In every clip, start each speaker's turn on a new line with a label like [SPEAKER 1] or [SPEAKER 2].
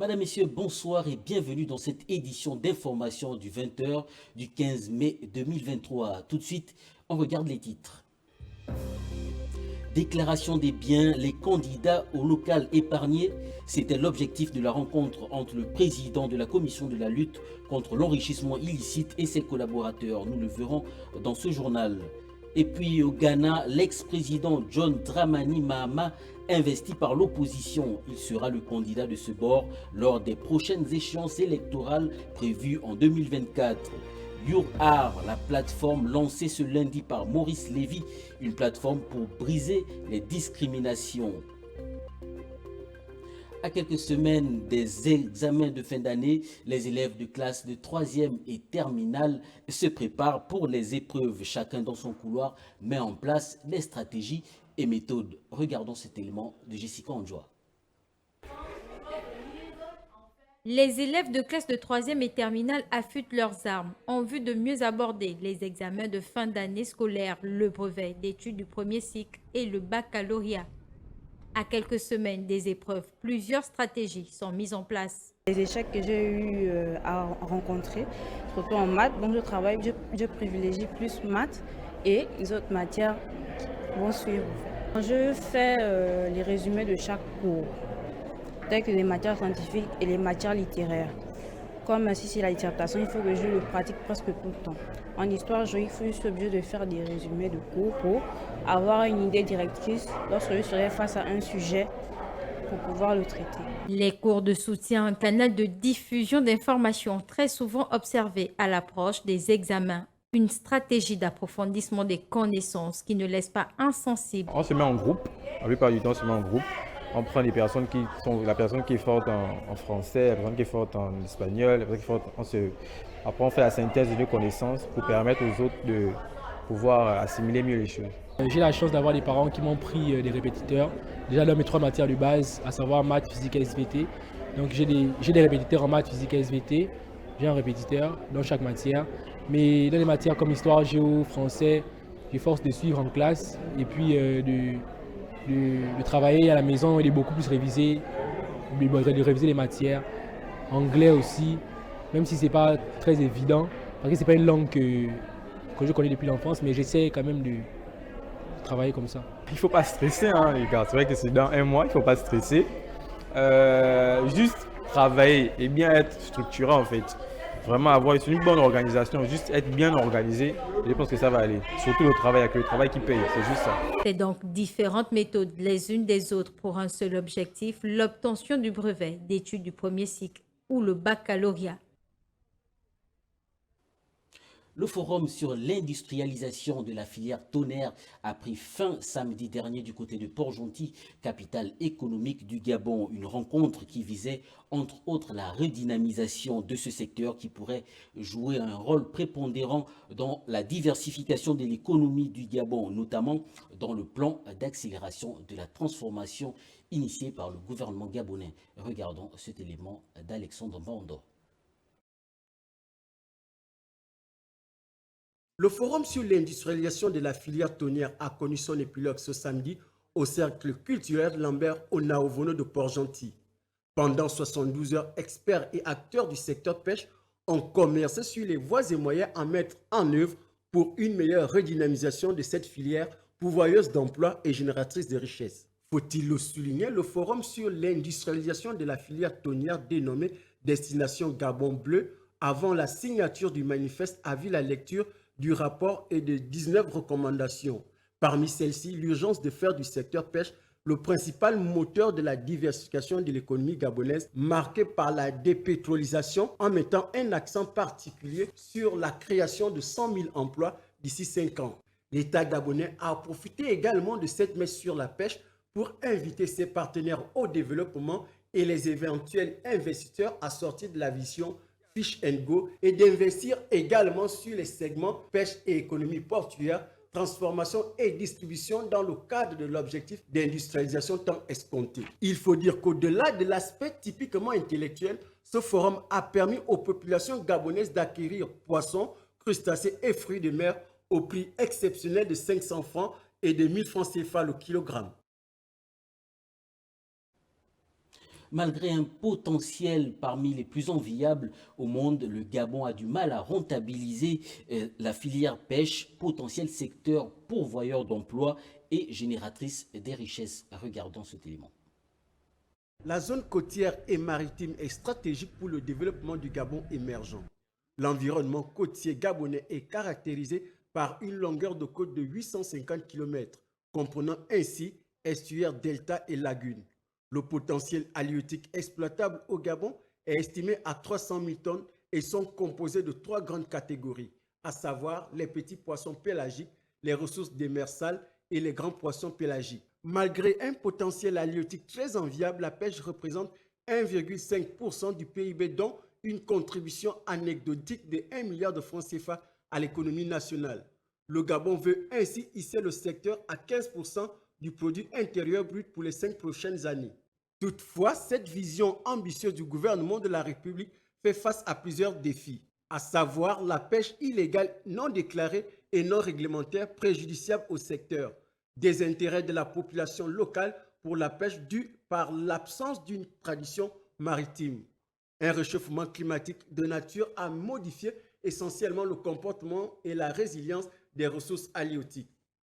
[SPEAKER 1] Madame, Messieurs, bonsoir et bienvenue dans cette édition d'information du 20h du 15 mai 2023. Tout de suite, on regarde les titres. Déclaration des biens, les candidats au local épargnés, c'était l'objectif de la rencontre entre le président de la commission de la lutte contre l'enrichissement illicite et ses collaborateurs. Nous le verrons dans ce journal. Et puis au Ghana, l'ex-président John Dramani Mahama, investi par l'opposition, il sera le candidat de ce bord lors des prochaines échéances électorales prévues en 2024. YourArt, la plateforme lancée ce lundi par Maurice Lévy, une plateforme pour briser les discriminations. À quelques semaines des examens de fin d'année, les élèves de classe de 3e et terminale se préparent pour les épreuves. Chacun dans son couloir met en place des stratégies et méthodes. Regardons cet élément de Jessica Ondjoa.
[SPEAKER 2] Les élèves de classe de 3e et terminale affûtent leurs armes en vue de mieux aborder les examens de fin d'année scolaire, le brevet d'études du premier cycle et le baccalauréat. À quelques semaines des épreuves, plusieurs stratégies sont mises en place.
[SPEAKER 3] Les échecs que j'ai eu à rencontrer, surtout en maths, donc je privilégie plus maths et les autres matières vont suivre. Je fais les résumés de chaque cours, tels que les matières scientifiques et les matières littéraires. Comme si c'est la dissertation, il faut que je le pratique presque tout le temps. En histoire, je suis obligé de faire des résumés de cours pour avoir une idée directrice lorsque je serai face à un sujet pour pouvoir le traiter.
[SPEAKER 2] Les cours de soutien, un canal de diffusion d'informations très souvent observé à l'approche des examens. Une stratégie d'approfondissement des connaissances qui ne laisse pas insensible.
[SPEAKER 4] On se met en groupe, la plupart du temps on se met en groupe. On prend les personnes qui sont la personne qui est forte en français, la personne qui est forte en espagnol, la personne qui est forte après on fait la synthèse de nos connaissances pour permettre aux autres de pouvoir assimiler mieux les choses.
[SPEAKER 5] J'ai la chance d'avoir des parents qui m'ont pris des répétiteurs. Déjà dans mes 3 matières de base, à savoir maths, physique et SVT. Donc j'ai des répétiteurs en maths, physique et SVT. J'ai un répétiteur dans chaque matière. Mais dans les matières comme histoire, géo, français, j'ai force de suivre en classe et puis de travailler à la maison et de beaucoup plus réviser, de réviser les matières. Anglais aussi, même si c'est pas très évident, parce que c'est pas une langue que je connais depuis l'enfance, mais j'essaie quand même de travailler comme ça.
[SPEAKER 4] Il ne faut pas stresser, les gars. C'est vrai que c'est dans un mois, il ne faut pas stresser. Juste travailler et bien être structuré en fait. Vraiment avoir une bonne organisation, juste être bien organisé, je pense que ça va aller. Surtout le travail, avec le travail qui paye, c'est juste ça.
[SPEAKER 2] C'est donc différentes méthodes les unes des autres pour un seul objectif, l'obtention du brevet d'études du premier cycle ou le baccalauréat.
[SPEAKER 1] Le forum sur l'industrialisation de la filière tonnerre a pris fin samedi dernier du côté de Port-Gentil, capitale économique du Gabon. Une rencontre qui visait entre autres la redynamisation de ce secteur qui pourrait jouer un rôle prépondérant dans la diversification de l'économie du Gabon, notamment dans le plan d'accélération de la transformation initié par le gouvernement gabonais. Regardons cet élément d'Alexandre Bando.
[SPEAKER 6] Le forum sur l'industrialisation de la filière tonnerre a connu son épilogue ce samedi au cercle culturel Lambert Onaovono de Port-Gentil. Pendant 72 heures, experts et acteurs du secteur pêche ont conversé sur les voies et moyens à mettre en œuvre pour une meilleure redynamisation de cette filière pourvoyeuse d'emplois et génératrice de richesses. Faut-il le souligner, le forum sur l'industrialisation de la filière tonnerre dénommé Destination Gabon Bleu, avant la signature du manifeste, a vu la lecture du rapport et de 19 recommandations. Parmi celles-ci, l'urgence de faire du secteur pêche le principal moteur de la diversification de l'économie gabonaise, marquée par la dépétrolisation, en mettant un accent particulier sur la création de 100 000 emplois d'ici 5 ans. L'État gabonais a profité également de cette messe sur la pêche pour inviter ses partenaires au développement et les éventuels investisseurs à sortir de la vision Fish and Go et d'investir également sur les segments pêche et économie portuaire, transformation et distribution dans le cadre de l'objectif d'industrialisation tant escompté. Il faut dire qu'au-delà de l'aspect typiquement intellectuel, ce forum a permis aux populations gabonaises d'acquérir poissons, crustacés et fruits de mer au prix exceptionnel de 500 francs et de 1000 francs CFA le kilogramme.
[SPEAKER 1] Malgré un potentiel parmi les plus enviables au monde, le Gabon a du mal à rentabiliser la filière pêche, potentiel secteur pourvoyeur d'emplois et génératrice des richesses. Regardons cet élément.
[SPEAKER 6] La zone côtière et maritime est stratégique pour le développement du Gabon émergent. L'environnement côtier gabonais est caractérisé par une longueur de côte de 850 km, comprenant ainsi estuaires, deltas et lagunes. Le potentiel halieutique exploitable au Gabon est estimé à 300 000 tonnes et sont composés de 3 grandes catégories, à savoir les petits poissons pélagiques, les ressources démersales et les grands poissons pélagiques. Malgré un potentiel halieutique très enviable, la pêche représente 1,5% du PIB, dont une contribution anecdotique de 1 milliard de francs CFA à l'économie nationale. Le Gabon veut ainsi hisser le secteur à 15% du produit intérieur brut pour les 5 prochaines années. Toutefois, cette vision ambitieuse du gouvernement de la République fait face à plusieurs défis, à savoir la pêche illégale non déclarée et non réglementaire préjudiciable au secteur, des intérêts de la population locale pour la pêche due par l'absence d'une tradition maritime, un réchauffement climatique de nature à modifier essentiellement le comportement et la résilience des ressources halieutiques.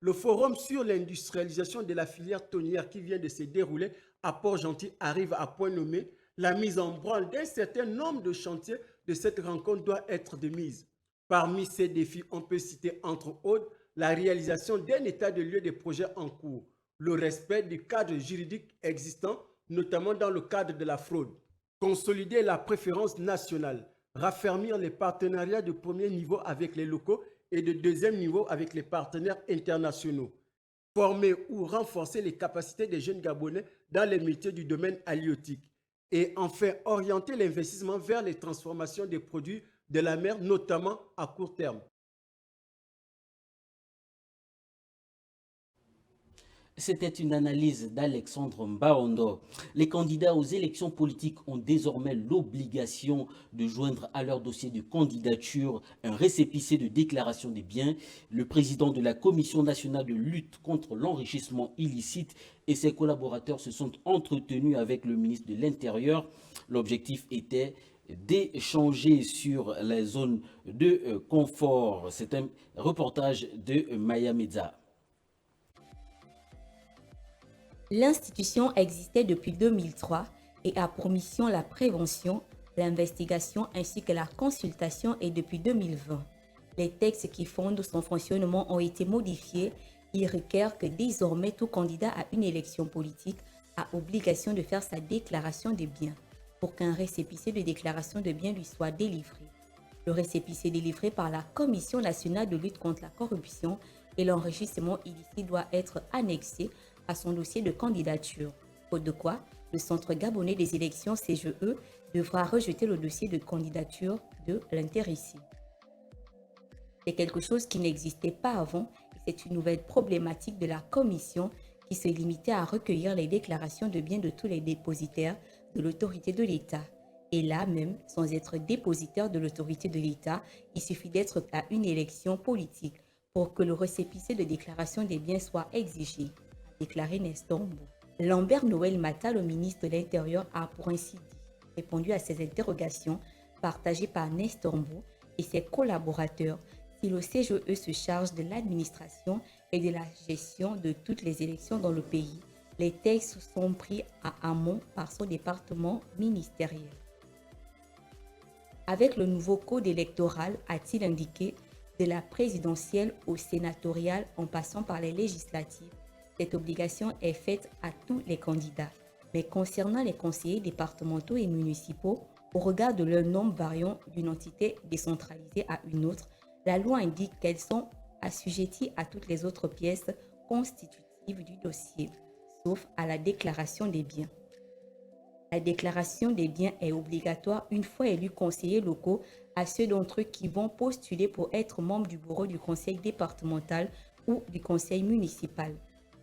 [SPEAKER 6] Le forum sur l'industrialisation de la filière tonnière qui vient de se dérouler à Port-Gentil arrive à point nommé. La mise en branle d'un certain nombre de chantiers de cette rencontre doit être de mise. Parmi ces défis, on peut citer entre autres la réalisation d'un état de lieu des projets en cours, le respect du cadre juridique existant, notamment dans le cadre de la fraude, consolider la préférence nationale, raffermir les partenariats de premier niveau avec les locaux et de deuxième niveau avec les partenaires internationaux, former ou renforcer les capacités des jeunes Gabonais dans les métiers du domaine halieutique et enfin orienter l'investissement vers les transformations des produits de la mer, notamment à court terme.
[SPEAKER 1] C'était une analyse d'Alexandre Mbaondo. Les candidats aux élections politiques ont désormais l'obligation de joindre à leur dossier de candidature un récépissé de déclaration des biens. Le président de la Commission nationale de lutte contre l'enrichissement illicite et ses collaborateurs se sont entretenus avec le ministre de l'Intérieur. L'objectif était d'échanger sur la zone de confort. C'est un reportage de Maya Meza.
[SPEAKER 7] L'institution existait depuis 2003 et a pour mission la prévention, l'investigation ainsi que la consultation et depuis 2020. Les textes qui fondent son fonctionnement ont été modifiés. Ils requièrent que désormais tout candidat à une élection politique a obligation de faire sa déclaration de biens pour qu'un récépissé de déclaration de biens lui soit délivré. Le récépissé délivré par la Commission nationale de lutte contre la corruption et l'enrichissement illicite doit être annexé à son dossier de candidature. Faute de quoi, le Centre gabonais des élections CGE devra rejeter le dossier de candidature de l'intéressé. C'est quelque chose qui n'existait pas avant et c'est une nouvelle problématique de la commission qui se limitait à recueillir les déclarations de biens de tous les dépositaires de l'autorité de l'État. Et là même, sans être dépositaire de l'autorité de l'État, il suffit d'être à une élection politique pour que le récépissé de déclaration des biens soit exigé, a déclaré Nestor Mbo. Lambert Noël Mata, le ministre de l'Intérieur, a pour ainsi dit répondu à ces interrogations partagées par Nestor Mbo et ses collaborateurs. Si le CGE se charge de l'administration et de la gestion de toutes les élections dans le pays, les textes sont pris à amont par son département ministériel. Avec le nouveau code électoral, a-t-il indiqué, de la présidentielle au sénatorial en passant par les législatives, cette obligation est faite à tous les candidats. Mais concernant les conseillers départementaux et municipaux, au regard de leur nombre variant d'une entité décentralisée à une autre, la loi indique qu'elles sont assujetties à toutes les autres pièces constitutives du dossier, sauf à la déclaration des biens. La déclaration des biens est obligatoire une fois élus conseillers locaux à ceux d'entre eux qui vont postuler pour être membres du bureau du conseil départemental ou du conseil municipal.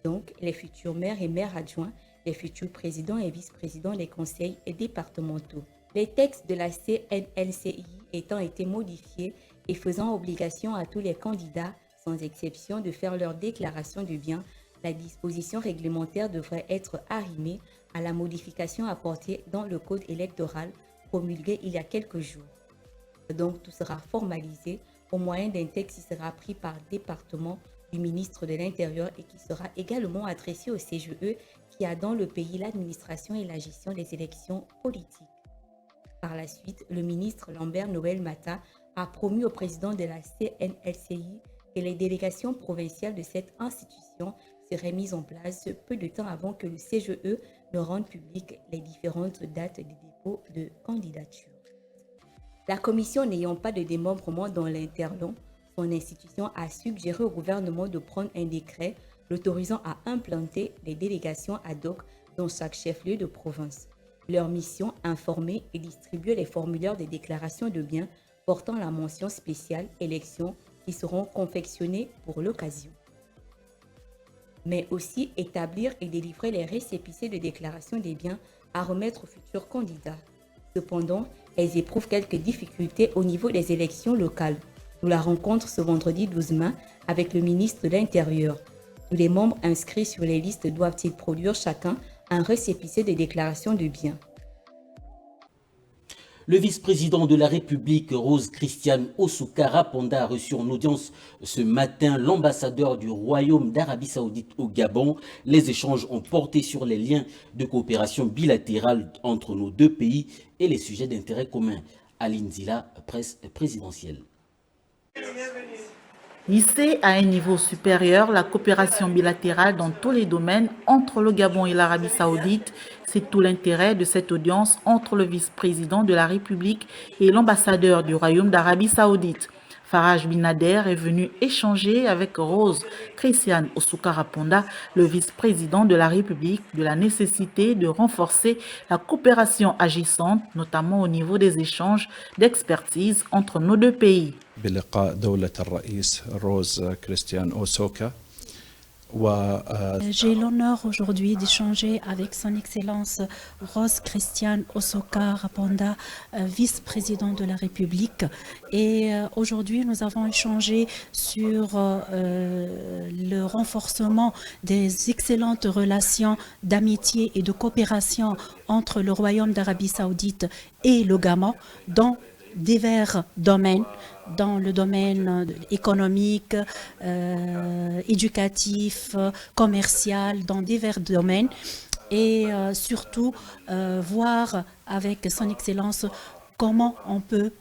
[SPEAKER 7] Donc, les futurs maires et maires adjoints, les futurs présidents et vice-présidents des conseils départementaux. Les textes de la CNLCI étant été modifiés et faisant obligation à tous les candidats, sans exception, de faire leur déclaration de biens, La disposition réglementaire devrait être arrimée à la modification apportée dans le code électoral promulgué il y a quelques jours. Donc, tout sera formalisé au moyen d'un texte qui sera pris par département du ministre de l'Intérieur et qui sera également adressé au CGE qui a dans le pays l'administration et la gestion des élections politiques. Par la suite, le ministre Lambert Noël Mata a promis au président de la CNLCI que les délégations provinciales de cette institution seraient mises en place peu de temps avant que le CGE ne rende public les différentes dates de dépôt de candidature. La commission n'ayant pas de démembrement dans l'interland, son institution a suggéré au gouvernement de prendre un décret l'autorisant à implanter les délégations ad hoc dans chaque chef-lieu de province. Leur mission, informer et distribuer les formulaires de déclaration de biens portant la mention spéciale élection qui seront confectionnés pour l'occasion. Mais aussi établir et délivrer les récépissés de déclaration des biens à remettre aux futurs candidats. Cependant, elles éprouvent quelques difficultés au niveau des élections locales. Nous la rencontre ce vendredi 12 mai avec le ministre de l'Intérieur. Tous les membres inscrits sur les listes doivent-ils produire chacun un récépissé de déclaration de biens.
[SPEAKER 1] Le vice-président de la République, Rose Christiane Osouka Raponda, a reçu en audience ce matin l'ambassadeur du Royaume d'Arabie Saoudite au Gabon. Les échanges ont porté sur les liens de coopération bilatérale entre nos deux pays et les sujets d'intérêt commun. Aline Zila, presse présidentielle.
[SPEAKER 8] Hissée à un niveau supérieur, la coopération bilatérale dans tous les domaines entre le Gabon et l'Arabie Saoudite, c'est tout l'intérêt de cette audience entre le vice-président de la République et l'ambassadeur du Royaume d'Arabie Saoudite. Faraj Binader est venu échanger avec Rose Christiane Osouka Raponda, le vice-président de la République, de la nécessité de renforcer la coopération agissante, notamment au niveau des échanges d'expertise entre nos deux pays.
[SPEAKER 9] بلقاء دولة الرئيس روز كريستيان أوسوكا.
[SPEAKER 10] J'ai l'honneur aujourd'hui d'échanger avec son Excellence Rose Christiane Osouka Raponda, vice-président de la République. Et aujourd'hui, nous avons échangé sur le renforcement des excellentes relations d'amitié et de coopération entre le Royaume d'Arabie Saoudite et le Gabon dans divers domaines, dans le domaine économique, éducatif, commercial, dans divers domaines et surtout voir avec son Excellence comment on peut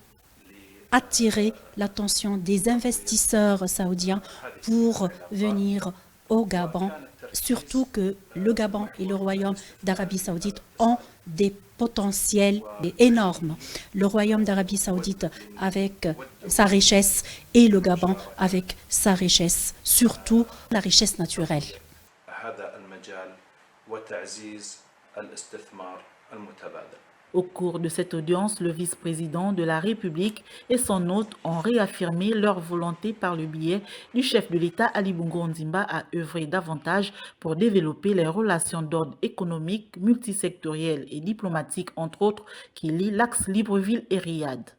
[SPEAKER 10] attirer l'attention des investisseurs saoudiens pour venir au Gabon, surtout que le Gabon et le Royaume d'Arabie Saoudite ont des potentiel énorme. Le Royaume d'Arabie Saoudite avec sa richesse et le Gabon avec sa richesse, surtout la richesse naturelle.
[SPEAKER 8] Au cours de cette audience, le vice-président de la République et son hôte ont réaffirmé leur volonté par le biais du chef de l'État Ali Bongo Ondimba à œuvrer davantage pour développer les relations d'ordre économique, multisectoriel et diplomatique, entre autres, qui lient l'axe Libreville et Riyad.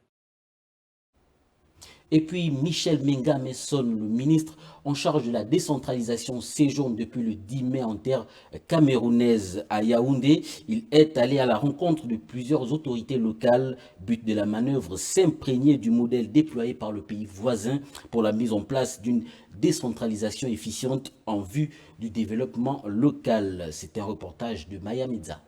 [SPEAKER 1] Et puis Michel Menga Messon, le ministre en charge de la décentralisation, séjourne depuis le 10 mai en terre camerounaise à Yaoundé. Il est allé à la rencontre de plusieurs autorités locales. But de la manœuvre, s'imprégner du modèle déployé par le pays voisin pour la mise en place d'une décentralisation efficiente en vue du développement local. C'est un reportage de Maya Medza.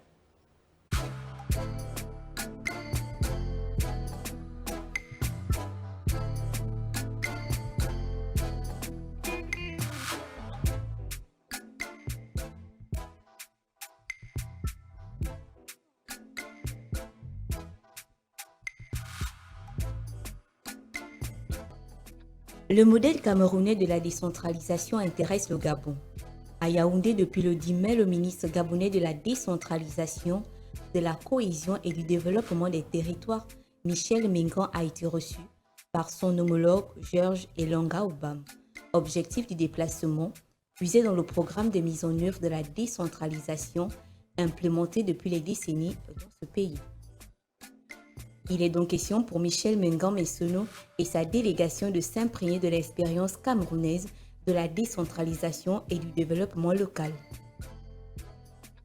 [SPEAKER 7] Le modèle camerounais de la décentralisation intéresse le Gabon. À Yaoundé, depuis le 10 mai, le ministre gabonais de la décentralisation, de la cohésion et du développement des territoires, Michel Mengan, a été reçu par son homologue Georges Elanga Obam. Objectif du déplacement, puisé dans le programme de mise en œuvre de la décentralisation implémenté depuis les décennies dans ce pays. Il est donc question pour Michel Mengan Messono et sa délégation de s'imprégner de l'expérience camerounaise de la décentralisation et du développement local.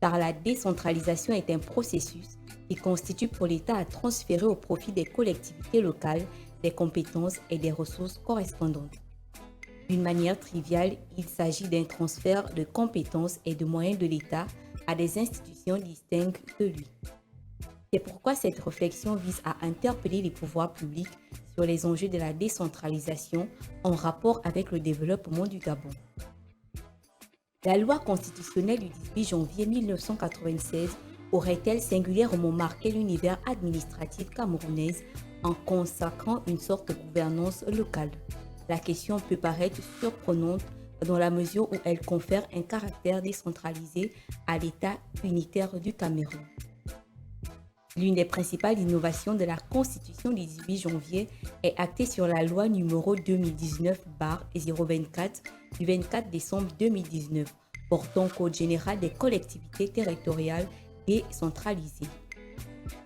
[SPEAKER 7] Car la décentralisation est un processus qui constitue pour l'État à transférer au profit des collectivités locales des compétences et des ressources correspondantes. D'une manière triviale, il s'agit d'un transfert de compétences et de moyens de l'État à des institutions distinctes de lui. C'est pourquoi cette réflexion vise à interpeller les pouvoirs publics sur les enjeux de la décentralisation en rapport avec le développement du Gabon. La loi constitutionnelle du 18 janvier 1996 aurait-elle singulièrement marqué l'univers administratif camerounais en consacrant une sorte de gouvernance locale? La question peut paraître surprenante dans la mesure où elle confère un caractère décentralisé à l'État unitaire du Cameroun. L'une des principales innovations de la Constitution du 18 janvier est actée sur la loi numéro 2019-024 du 24 décembre 2019 portant Code général des collectivités territoriales décentralisées.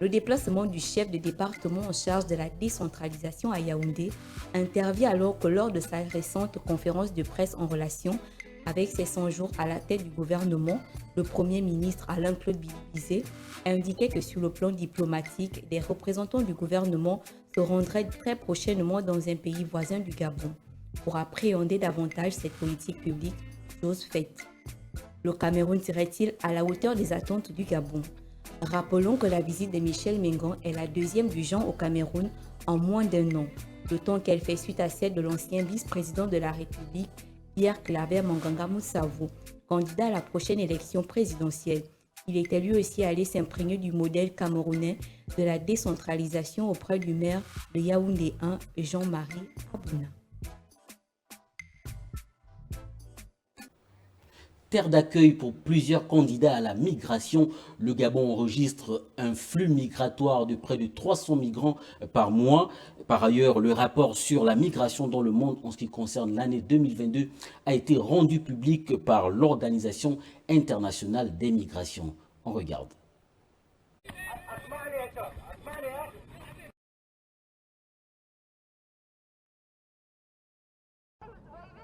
[SPEAKER 7] Le déplacement du chef de département en charge de la décentralisation à Yaoundé intervient alors que lors de sa récente conférence de presse en relation avec ses 100 jours à la tête du gouvernement, le Premier ministre Alain-Claude Bilibizé indiquait que sur le plan diplomatique, des représentants du gouvernement se rendraient très prochainement dans un pays voisin du Gabon pour appréhender davantage cette politique publique, chose faite. Le Cameroun serait-il à la hauteur des attentes du Gabon? Rappelons que la visite de Michel Mengan est la deuxième du genre au Cameroun en moins d'un an, d'autant qu'elle fait suite à celle de l'ancien vice-président de la République, Pierre Claver Manganga Moussavo, candidat à la prochaine élection présidentielle. Il était lui aussi allé s'imprégner du modèle camerounais de la décentralisation auprès du maire de Yaoundé 1, Jean-Marie Abouna.
[SPEAKER 1] Terre d'accueil pour plusieurs candidats à la migration, le Gabon enregistre un flux migratoire de près de 300 migrants par mois. Par ailleurs, le rapport sur la migration dans le monde en ce qui concerne l'année 2022 a été rendu public par l'Organisation internationale des migrations. On regarde.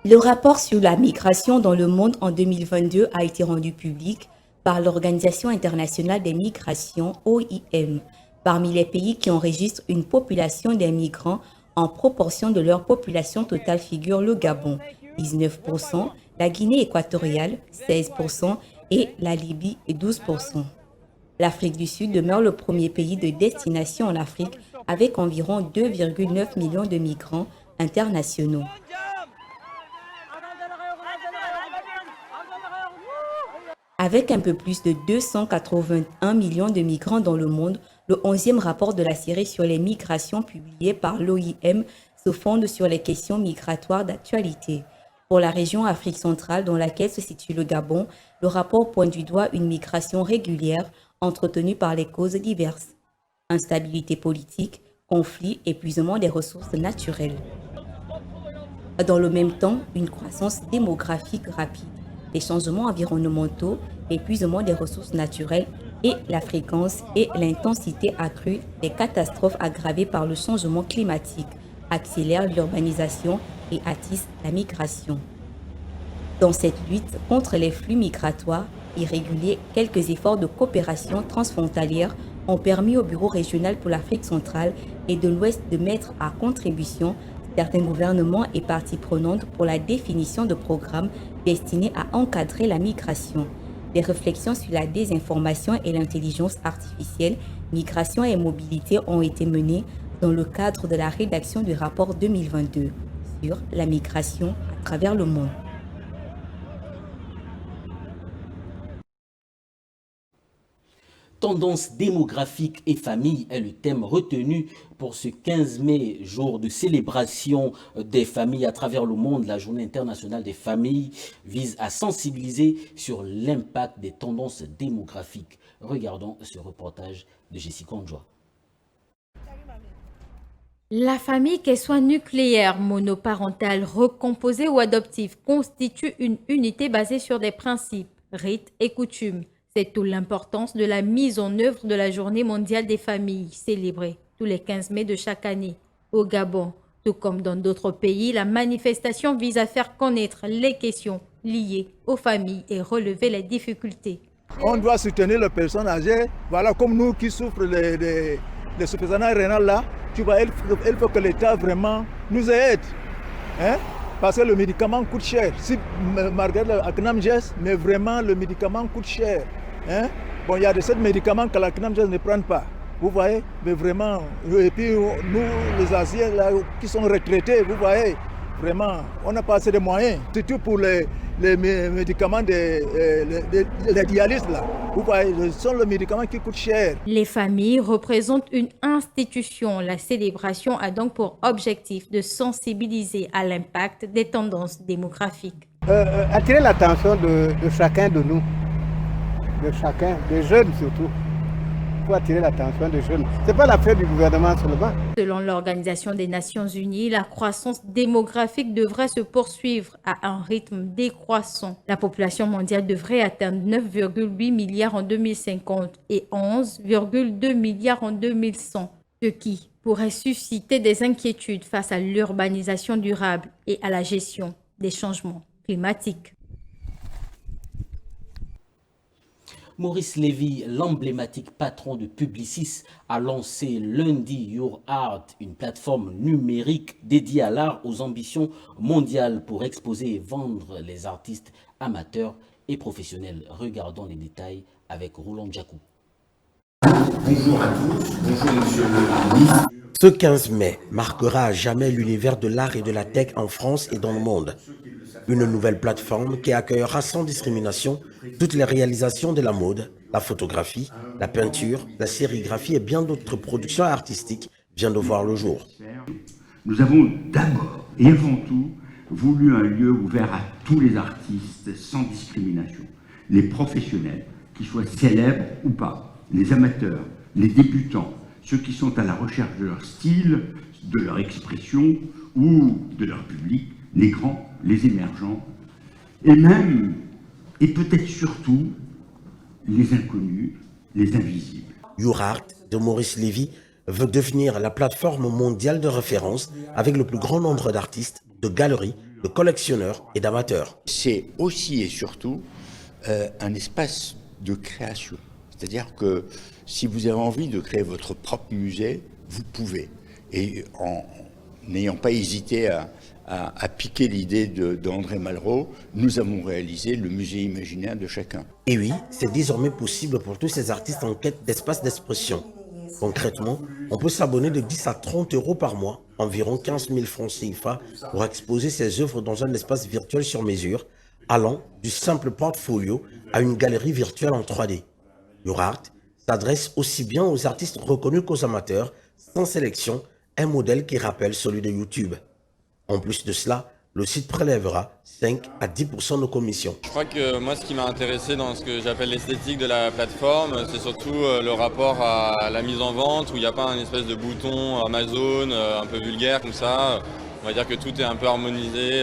[SPEAKER 7] Le rapport sur la migration dans le monde en 2022 a été rendu public par l'Organisation internationale des migrations, OIM. Parmi les pays qui enregistrent une population des migrants en proportion de leur population totale figure le Gabon, 19%, la Guinée équatoriale, 16% et la Libye, 12%. L'Afrique du Sud demeure le premier pays de destination en Afrique avec environ 2,9 millions de migrants internationaux. Avec un peu plus de 281 millions de migrants dans le monde, le 11e rapport de la série sur les migrations publié par l'OIM se fonde sur les questions migratoires d'actualité. Pour la région Afrique centrale dans laquelle se situe le Gabon, le rapport pointe du doigt une migration régulière entretenue par les causes diverses. Instabilité politique, conflits, épuisement des ressources naturelles. Dans le même temps, une croissance démographique rapide, des changements environnementaux, l'épuisement des ressources naturelles et la fréquence et l'intensité accrue des catastrophes aggravées par le changement climatique accélèrent l'urbanisation et attissent la migration. Dans cette lutte contre les flux migratoires irréguliers, quelques efforts de coopération transfrontalière ont permis au Bureau régional pour l'Afrique centrale et de l'Ouest de mettre à contribution certains gouvernements et parties prenantes pour la définition de programmes destinés à encadrer la migration. Des réflexions sur la désinformation et l'intelligence artificielle, migration et mobilité ont été menées dans le cadre de la rédaction du rapport 2022 sur la migration à travers le monde.
[SPEAKER 1] Tendance démographique et famille est le thème retenu pour ce 15 mai, jour de célébration des familles à travers le monde. La Journée internationale des familles vise à sensibiliser sur l'impact des tendances démographiques. Regardons ce reportage de Jessica Ondjoa.
[SPEAKER 2] La famille, qu'elle soit nucléaire, monoparentale, recomposée ou adoptive, constitue une unité basée sur des principes, rites et coutumes. C'est toute l'importance de la mise en œuvre de la Journée mondiale des familles, célébrée tous les 15 mai de chaque année. Au Gabon, Tout comme dans d'autres pays, la manifestation vise à faire connaître les questions liées aux familles et relever les difficultés.
[SPEAKER 11] On doit soutenir les personnes âgées, voilà, comme nous qui souffrent de insuffisance rénale là, tu vois, il faut que l'État vraiment nous aide. Hein? Parce que le médicament coûte cher. Si Margaret la CNAMGES, mais vraiment le médicament coûte cher. Hein? Bon, il y a de ces médicaments que la CNAMGES ne prend pas. Vous voyez, mais vraiment, et puis nous, les anciens là, qui sont retraités, vous voyez, vraiment, on n'a pas assez de moyens. Surtout pour les médicaments, les dialyses là. Vous voyez, ce sont les médicaments qui coûtent cher.
[SPEAKER 2] Les familles représentent une institution. La célébration a donc pour objectif de sensibiliser à l'impact des tendances démographiques.
[SPEAKER 12] Attirer l'attention de chacun de nous, de chacun, des jeunes surtout. Il faut attirer l'attention des jeunes. Ce n'est pas l'affaire du gouvernement seulement.
[SPEAKER 2] Selon l'Organisation des Nations Unies, la croissance démographique devrait se poursuivre à un rythme décroissant. La population mondiale devrait atteindre 9,8 milliards en 2050 et 11,2 milliards en 2100, ce qui pourrait susciter des inquiétudes face à l'urbanisation durable et à la gestion des changements climatiques.
[SPEAKER 1] Maurice Lévy, l'emblématique patron de Publicis, a lancé lundi Your Art, une plateforme numérique dédiée à l'art aux ambitions mondiales pour exposer et vendre les artistes amateurs et professionnels. Regardons les détails avec Roland Djakou.
[SPEAKER 13] Bonjour à tous, bonjour monsieur le ministre. Ce 15 mai marquera à jamais l'univers de l'art et de la tech en France et dans le monde. Une nouvelle plateforme qui accueillera sans discrimination toutes les réalisations de la mode, la photographie, la peinture, la sérigraphie et bien d'autres productions artistiques vient de voir le jour.
[SPEAKER 14] Nous avons d'abord et avant tout voulu un lieu ouvert à tous les artistes sans discrimination, les professionnels, qu'ils soient célèbres ou pas, les amateurs, les débutants, ceux qui sont à la recherche de leur style, de leur expression ou de leur public, les grands, les émergents, et même, et peut-être surtout, les inconnus, les invisibles.
[SPEAKER 13] Your Art de Maurice Lévy veut devenir la plateforme mondiale de référence avec le plus grand nombre d'artistes, de galeries, de collectionneurs et d'amateurs.
[SPEAKER 15] C'est aussi et surtout un espace de création. C'est-à-dire que si vous avez envie de créer votre propre musée, vous pouvez. Et en n'ayant pas hésité à piquer l'idée d'André Malraux, nous avons réalisé le musée imaginaire de chacun.
[SPEAKER 13] Et oui, c'est désormais possible pour tous ces artistes en quête d'espace d'expression. Concrètement, on peut s'abonner de 10 à 30 euros par mois, environ 15 000 francs CFA, pour exposer ses œuvres dans un espace virtuel sur mesure, allant du simple portfolio à une galerie virtuelle en 3D. Your Art s'adresse aussi bien aux artistes reconnus qu'aux amateurs, sans sélection, un modèle qui rappelle celui de YouTube. En plus de cela, le site prélèvera 5 à 10% de commission.
[SPEAKER 16] Je crois que moi, ce qui m'a intéressé dans ce que j'appelle l'esthétique de la plateforme, c'est surtout le rapport à la mise en vente, où il n'y a pas un espèce de bouton Amazon un peu vulgaire comme ça. On va dire que tout est un peu harmonisé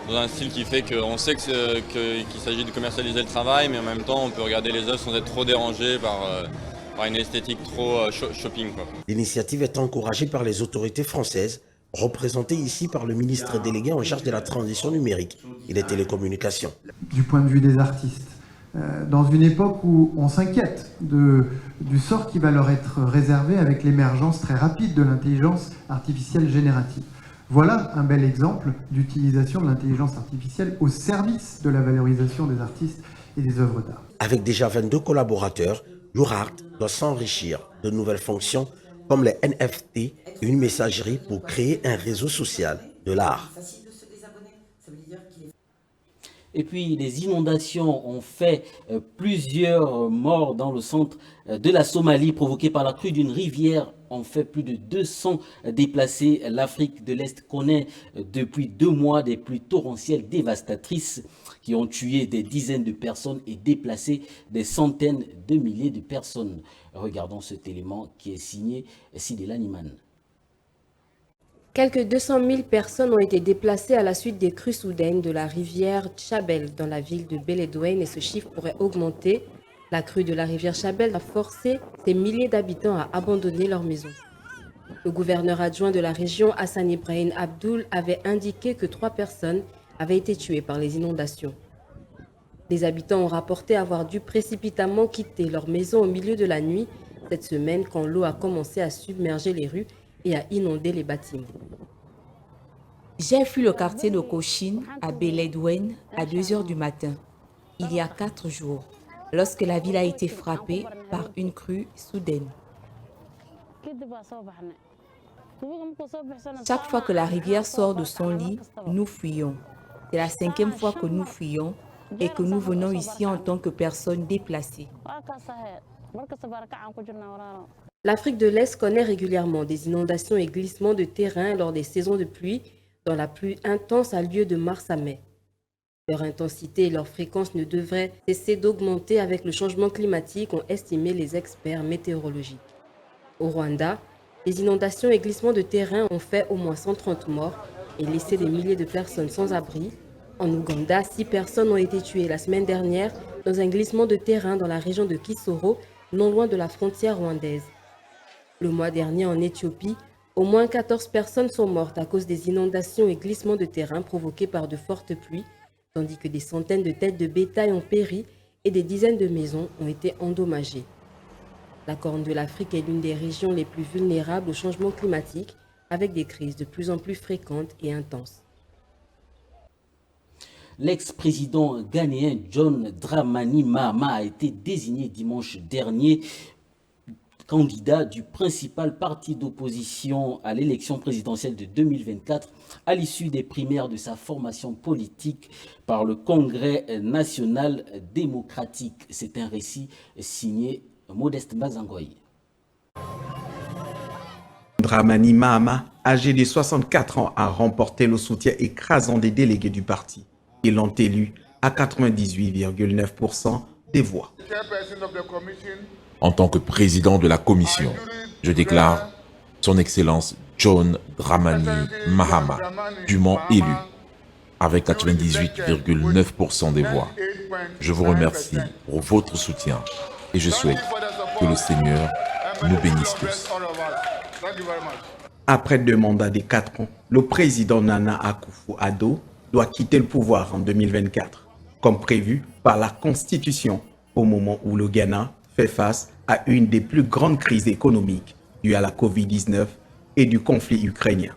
[SPEAKER 16] dans un style qui fait qu'on sait qu'il s'agit de commercialiser le travail, mais en même temps, on peut regarder les œuvres sans être trop dérangé par une esthétique trop shopping.
[SPEAKER 13] L'initiative est encouragée par les autorités françaises, représenté ici par le ministre délégué en charge de la transition numérique et des télécommunications.
[SPEAKER 17] Du point de vue des artistes, dans une époque où on s'inquiète du sort qui va leur être réservé avec l'émergence très rapide de l'intelligence artificielle générative. Voilà un bel exemple d'utilisation de l'intelligence artificielle au service de la valorisation des artistes et des œuvres d'art.
[SPEAKER 13] Avec déjà 22 collaborateurs, Your Art doit s'enrichir de nouvelles fonctions comme les NFT et une messagerie pour créer un réseau social de l'art.
[SPEAKER 1] Et puis, les inondations ont fait plusieurs morts dans le centre de la Somalie, provoquées par la crue d'une rivière. ont fait plus de 200 déplacés. L'Afrique de l'Est connaît depuis 2 mois des pluies torrentielles dévastatrices qui ont tué des dizaines de personnes et déplacé des centaines de milliers de personnes. Regardons cet élément qui est signé Sidela Niman.
[SPEAKER 18] Quelques 200 000 personnes ont été déplacées à la suite des crues soudaines de la rivière Tchabel dans la ville de Beledweyne et ce chiffre pourrait augmenter. La crue de la rivière Tchabel a forcé ces milliers d'habitants à abandonner leurs maisons. Le gouverneur adjoint de la région, Hassan Ibrahim Abdoul, avait indiqué que 3 personnes avaient été tuées par les inondations. Les habitants ont rapporté avoir dû précipitamment quitter leur maison au milieu de la nuit cette semaine quand l'eau a commencé à submerger les rues et à inonder les bâtiments.
[SPEAKER 7] J'ai fui le quartier de Cochin à Beledweyne à 2 h du matin, il y a 4 jours, lorsque la ville a été frappée par une crue soudaine. Chaque fois que la rivière sort de son lit, nous fuyons. C'est la 5e fois que nous fuyons et que nous venons ici en tant que personnes déplacées.
[SPEAKER 18] L'Afrique de l'Est connaît régulièrement des inondations et glissements de terrain lors des saisons de pluie, dont la plus intense a lieu de mars à mai. Leur intensité et leur fréquence ne devraient cesser d'augmenter avec le changement climatique, ont estimé les experts météorologiques. Au Rwanda, les inondations et glissements de terrain ont fait au moins 130 morts et laissé des milliers de personnes sans abri. En Ouganda, 6 personnes ont été tuées la semaine dernière dans un glissement de terrain dans la région de Kisoro, non loin de la frontière rwandaise. Le mois dernier, en Éthiopie, au moins 14 personnes sont mortes à cause des inondations et glissements de terrain provoqués par de fortes pluies, tandis que des centaines de têtes de bétail ont péri et des dizaines de maisons ont été endommagées. La Corne de l'Afrique est l'une des régions les plus vulnérables au changement climatique, avec des crises de plus en plus fréquentes et intenses.
[SPEAKER 1] L'ex-président ghanéen John Dramani Mahama a été désigné dimanche dernier candidat du principal parti d'opposition à l'élection présidentielle de 2024 à l'issue des primaires de sa formation politique par le Congrès national démocratique. C'est un récit signé Modeste Bazangoy.
[SPEAKER 19] Dramani Mahama, âgé de 64 ans, a remporté le soutien écrasant des délégués du parti. Ils l'ont élu à 98,9% des voix.
[SPEAKER 20] En tant que président de la commission, je déclare son Excellence John Dramani Mahama, dûment élu, avec 98,9% des voix. Je vous remercie pour votre soutien et je souhaite que le Seigneur nous bénisse tous.
[SPEAKER 19] Après 2 mandats de 4 ans, le président Nana Akufo-Addo doit quitter le pouvoir en 2024, comme prévu par la Constitution, au moment où le Ghana fait face à une des plus grandes crises économiques dues à la Covid-19 et du conflit ukrainien.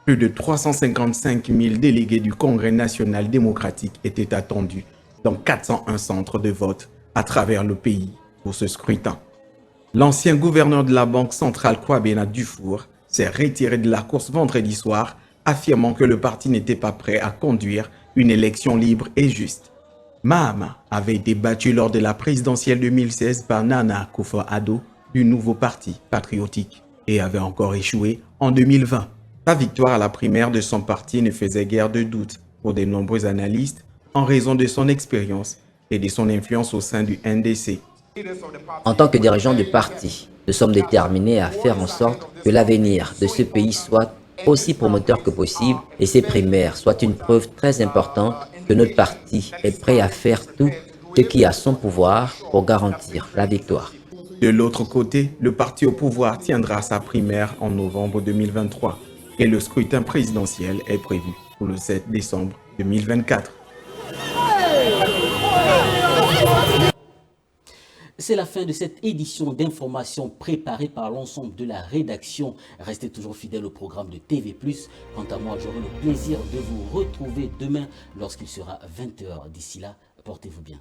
[SPEAKER 19] Plus de 355 000 délégués du Congrès national démocratique étaient attendus dans 401 centres de vote à travers le pays pour ce scrutin. L'ancien gouverneur de la Banque centrale Kwabena Dufour s'est retiré de la course vendredi soir, affirmant que le parti n'était pas prêt à conduire une élection libre et juste. Mahama avait été battu lors de la présidentielle 2016 par Nana Akufo-Addo du nouveau parti patriotique et avait encore échoué en 2020. Sa victoire à la primaire de son parti ne faisait guère de doute pour de nombreux analystes en raison de son expérience et de son influence au sein du NDC.
[SPEAKER 21] En tant que dirigeant du parti, nous sommes déterminés à faire en sorte que l'avenir de ce pays soit aussi promoteur que possible et ces primaires soient une preuve très importante que notre parti est prêt à faire tout ce qui est à son pouvoir pour garantir la victoire.
[SPEAKER 19] De l'autre côté, le parti au pouvoir tiendra sa primaire en novembre 2023 et le scrutin présidentiel est prévu pour le 7 décembre 2024.
[SPEAKER 1] C'est la fin de cette édition d'information préparée par l'ensemble de la rédaction. Restez toujours fidèles au programme de TV+. Quant à moi, j'aurai le plaisir de vous retrouver demain lorsqu'il sera 20 h. D'ici là, portez-vous bien.